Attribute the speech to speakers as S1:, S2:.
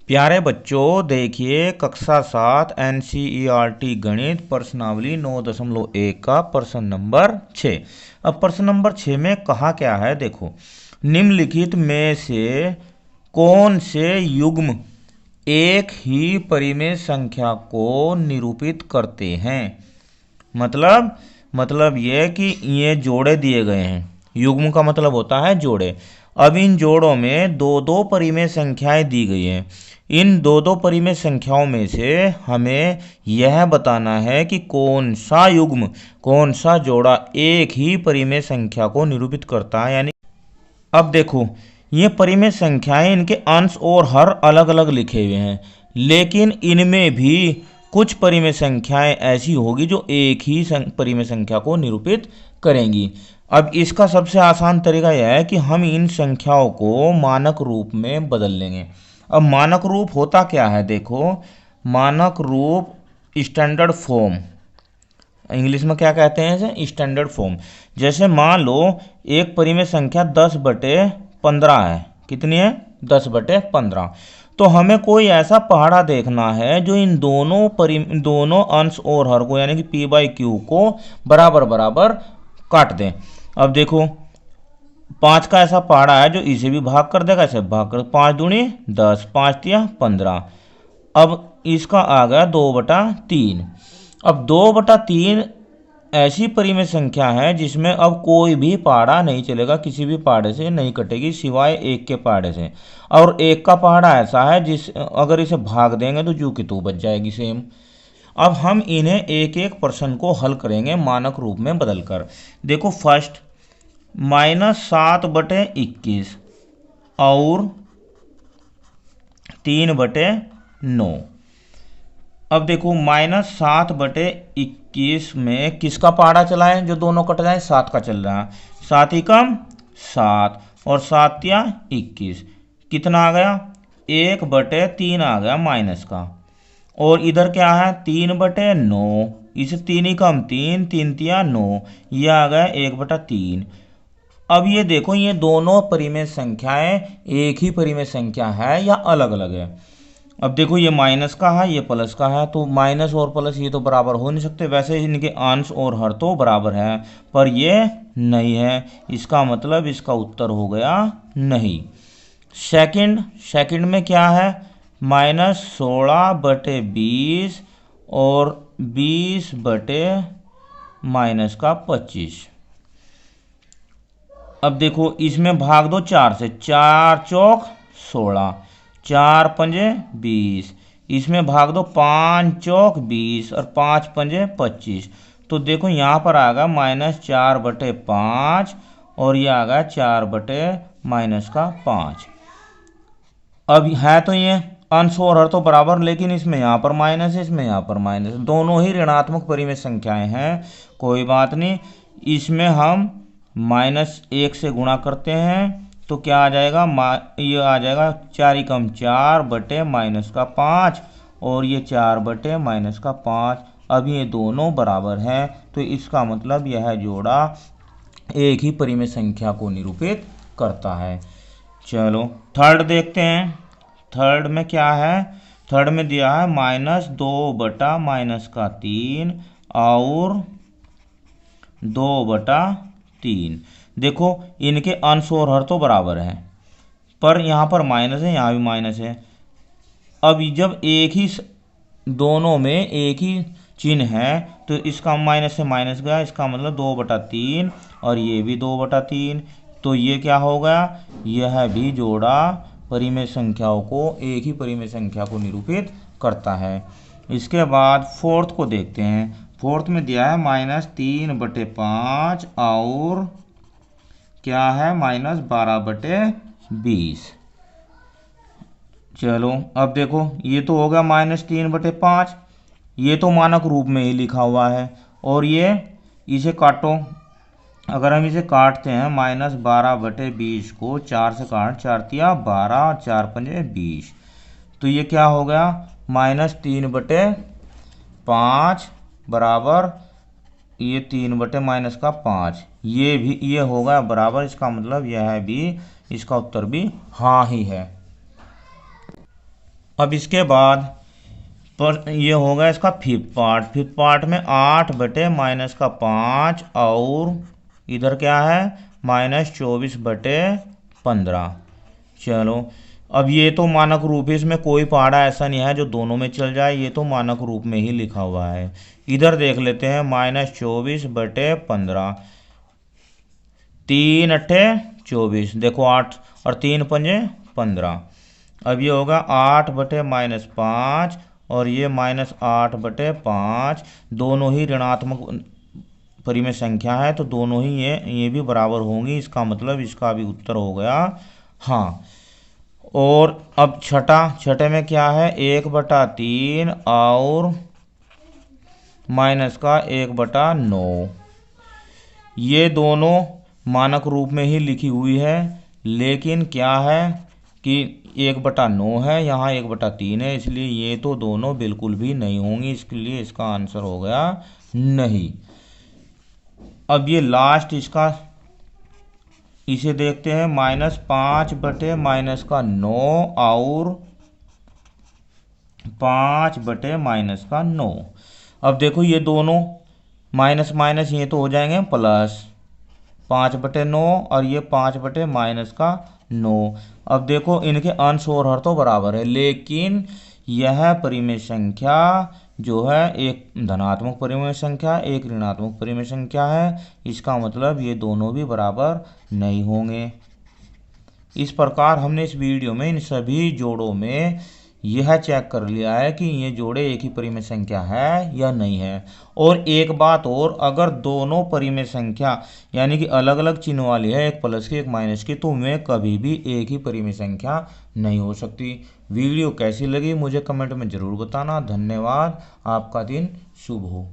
S1: प्यारे बच्चों, देखिए कक्षा 7 NCERT गणित प्रश्नावली 9.1 का प्रश्न नंबर 6। अब प्रश्न नंबर 6 में कहा क्या है, देखो निम्नलिखित में से कौन से युग्म एक ही परिमेय संख्या को निरूपित करते हैं। मतलब ये कि ये जोड़े दिए गए हैं। युग्म का मतलब होता है जोड़े। अब इन जोड़ों में दो दो परिमेय संख्याएं दी गई हैं। इन दो दो परिमेय संख्याओं में से हमें यह बताना है कि कौन सा युग्म, कौन सा जोड़ा एक ही परिमेय संख्या को निरूपित करता है। यानी अब देखो ये परिमेय संख्याएं, इनके अंश और हर अलग अलग लिखे हुए हैं, लेकिन इनमें भी कुछ परिमेय संख्याएं ऐसी होगी जो एक ही परिमेय संख्या को निरूपित करेंगी। अब इसका सबसे आसान तरीका यह है कि हम इन संख्याओं को मानक रूप में बदल लेंगे। अब मानक रूप होता क्या है, देखो मानक रूप स्टैंडर्ड फॉर्म, इंग्लिश में क्या कहते हैं इसे, स्टैंडर्ड फॉर्म। जैसे मान लो एक परिमेय संख्या 10/15 है। कितनी है? 10/15। तो हमें कोई ऐसा पहाड़ा देखना है जो इन दोनों अंश और हर को यानी कि P/Q को बराबर बराबर काट दें। अब देखो 5 का ऐसा पहाड़ा है जो इसे भी भाग कर देगा, इसे भाग कर 5 दूनी 10, 5 तिया 15। अब इसका आ गया 2/3। अब 2/3 ऐसी परिमेय संख्या है जिसमें अब कोई भी पहाड़ा नहीं चलेगा, किसी भी पहाड़े से नहीं कटेगी सिवाय एक के पहाड़े से। और एक का पहाड़ा ऐसा है जिस अगर इसे भाग देंगे तो जू की तू बच जाएगी सेम। अब हम इन्हें एक एक प्रश्न को हल करेंगे मानक रूप में बदलकर। देखो फर्स्ट -7/21 और 3/9। अब देखो -7/21 में किसका पहाड़ा चला है, जो दोनों कट जाए 7 का चल रहा है। 7 ही कम 7 और 7 तिया 21, कितना आ गया 1/3 आ गया माइनस का। और इधर क्या है 3/9, इसे 3 ही कम 3, 3 तिया 9, यह आ गया 1/3। अब ये देखो ये दोनों परिमेय संख्याएं एक ही परिमेय संख्या है या अलग अलग है। अब देखो ये माइनस का है, ये प्लस का है, तो माइनस और प्लस ये तो बराबर हो नहीं सकते। वैसे इनके अंश और हर तो बराबर है, पर ये नहीं है। इसका मतलब इसका उत्तर हो गया नहीं। सेकंड में क्या है -16/20 और 20/-25। अब देखो इसमें भाग दो 4 से, 4 चौक 16, 4 पंजे 20। इसमें भाग दो 5 चौक 20 और 5 पंजे 25। तो देखो यहाँ पर आ गया -4/5 और ये आ गया 4/-5। अब है तो ये अंश और हर तो बराबर, लेकिन इसमें यहाँ पर माइनस है, इसमें यहाँ पर माइनस है, दोनों ही ऋणात्मक परिमेय संख्याएं हैं। कोई बात नहीं, इसमें हम -1 से गुणा करते हैं तो क्या आ जाएगा, ये आ जाएगा 4 ही कम 4/-5 और ये 4/-5। अब ये दोनों बराबर हैं, तो इसका मतलब यह जोड़ा एक ही परिमेय संख्या को निरूपित करता है। चलो थर्ड देखते हैं। थर्ड में क्या है, थर्ड में दिया है -2/-3 और 2/3। देखो इनके अंश और हर तो बराबर है, पर यहाँ पर माइनस है, यहाँ भी माइनस है। अब जब एक ही दोनों में एक ही चिन्ह है तो इसका माइनस से माइनस गया, इसका मतलब 2/3 और ये भी 2/3। तो ये क्या हो गया, यह भी जोड़ा परिमेय संख्याओं को एक ही परिमेय संख्या को निरूपित करता है। इसके बाद फोर्थ को देखते हैं। फोर्थ में दिया है -3/5 और क्या है -12/20। चलो अब देखो ये तो हो गया -3/5, ये तो मानक रूप में ही लिखा हुआ है। और ये इसे काटो, अगर हम इसे काटते हैं -12/20 को 4 से काट, 4 तिया 12 और 4 पंजे 20, तो ये क्या हो गया -3/5 बराबर ये 3/-5, ये भी ये होगा बराबर। इसका मतलब यह है भी, इसका उत्तर भी हाँ ही है। अब इसके बाद पर ये होगा इसका फिफ्थ पार्ट में 8/-5 और इधर क्या है -24/15। चलो अब ये तो मानक रूप है, इसमें कोई पहाड़ा ऐसा नहीं है जो दोनों में चल जाए, ये तो मानक रूप में ही लिखा हुआ है। इधर देख लेते हैं -24/15, 3 अट्ठे 24, देखो 8 और 3 पंजे 15। अब ये होगा 8/-5 और ये -8/5, दोनों ही ऋणात्मक परिमेय संख्या है तो दोनों ही ये भी बराबर होंगी। इसका मतलब इसका भी उत्तर हो गया हाँ। और अब छठे में क्या है 1/3 और माइनस का 1/9, ये दोनों मानक रूप में ही लिखी हुई है, लेकिन क्या है कि 1/9 है, यहाँ 1/3 है, इसलिए ये तो दोनों बिल्कुल भी नहीं होंगी, इसके लिए इसका आंसर हो गया नहीं। अब ये लास्ट इसका इसे देखते हैं -5/-9 और 5/-9। अब देखो ये दोनों माइनस माइनस ये तो हो जाएंगे प्लस, 5/9 और ये 5/-9। अब देखो इनके अंश और हर तो बराबर है, लेकिन यह परिमेय संख्या जो है एक धनात्मक परिमेय संख्या एक ऋणात्मक परिमेय संख्या है, इसका मतलब ये दोनों भी बराबर नहीं होंगे। इस प्रकार हमने इस वीडियो में इन सभी जोड़ों में यह चेक कर लिया है कि ये जोड़े एक ही परिमेय संख्या है या नहीं है। और एक बात और, अगर दोनों परिमेय संख्या यानी कि अलग अलग चिन्ह वाली है, एक प्लस की एक माइनस की, तो वे कभी भी एक ही परिमेय संख्या नहीं हो सकती। वीडियो कैसी लगी मुझे कमेंट में ज़रूर बताना। धन्यवाद, आपका दिन शुभ हो।